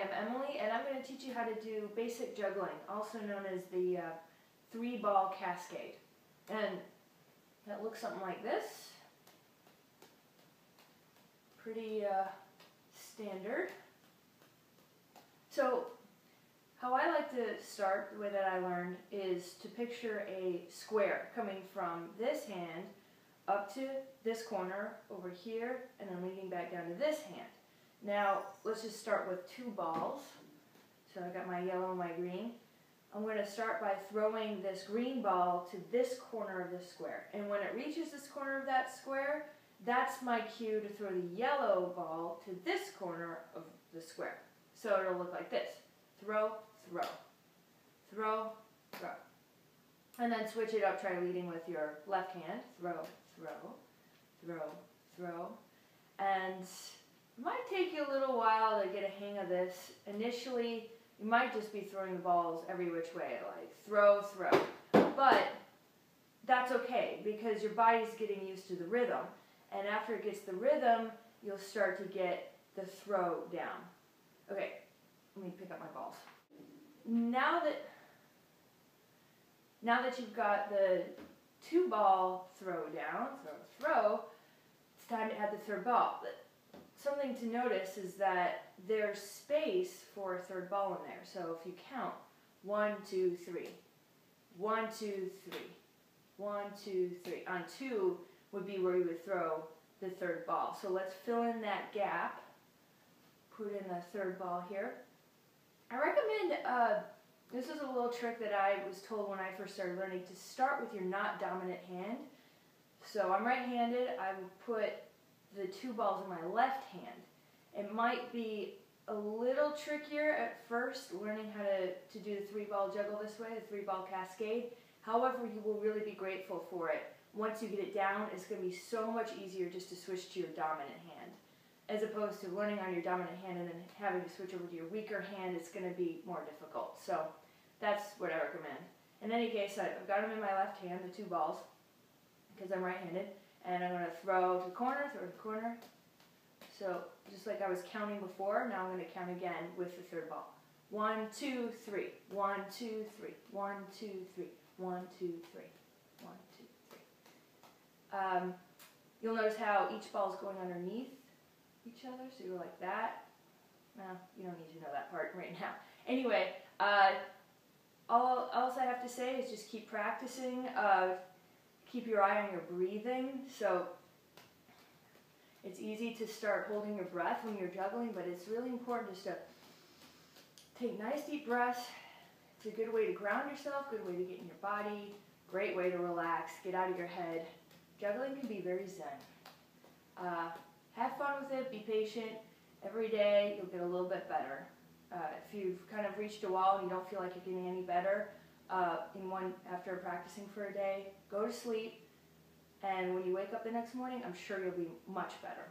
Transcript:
I'm Emily, and I'm going to teach you how to do basic juggling, also known as the 3-ball cascade. And that looks something like this. Pretty standard. So how I like to start, the way that I learned, is to picture a square coming from this hand up to this corner over here, and then leading back down to this hand. Now, let's just start with 2 balls. So I got my yellow and my green. I'm going to start by throwing this green ball to this corner of the square. And when it reaches this corner of that square, that's my cue to throw the yellow ball to this corner of the square. So it'll look like this. Throw, throw, throw, throw. And then switch it up, try leading with your left hand. Throw, throw, throw, throw. And it might take you a little while to get a hang of this. Initially, you might just be throwing the balls every which way, like throw, throw. But that's okay, because your body's getting used to the rhythm. And after it gets the rhythm, you'll start to get the throw down. Okay, let me pick up my balls. Now that you've got the 2-ball throw down, throw, it's time to add the 3rd ball. Something to notice is that there's space for a 3rd ball in there. So if you count 1, 2, 3, 1, 2, 3, 1, 2, 3. On 2 would be where you would throw the 3rd ball. So let's fill in that gap. Put in the 3rd ball here. I recommend, this is a little trick that I was told when I first started learning, to start with your not dominant hand. So I'm right-handed. I will put the 2 balls in my left hand. It might be a little trickier at first learning how to do the 3-ball juggle this way, the 3-ball cascade. However, you will really be grateful for it. Once you get it down, it's going to be so much easier just to switch to your dominant hand, as opposed to learning on your dominant hand and then having to switch over to your weaker hand. It's going to be more difficult. So that's what I recommend. In any case, I've got them in my left hand, the 2 balls, because I'm right-handed. And I'm going to throw to the corner, throw to the corner. So just like I was counting before, now I'm going to count again with the 3rd ball. 1, 2, 3. 1, 2, 3. 1, 2, 3. 1, 2, 3. 1, 2, 3. You'll notice how each ball is going underneath each other, so you're like that. Well, you don't need to know that part right now. Anyway, all else I have to say is just keep practicing. Keep your eye on your breathing. So it's easy to start holding your breath when you're juggling, but it's really important just to take nice deep breaths. It's a good way to ground yourself, good way to get in your body, great way to relax, get out of your head. Juggling can be very zen. Have fun with it, be patient. Every day you'll get a little bit better. If you've kind of reached a wall and you don't feel like you're getting any better, after practicing for a day, go to sleep, and when you wake up the next morning, I'm sure you'll be much better.